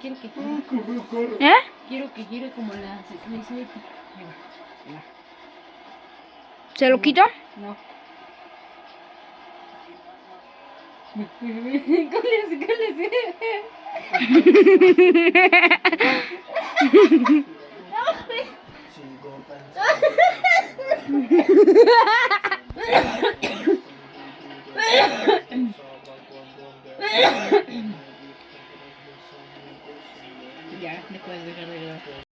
Quiero que ¿Eh? Quiero que gire como la ciclista. ¿Se lo quito? No. Cállese. Ya, después de dejar de grabar.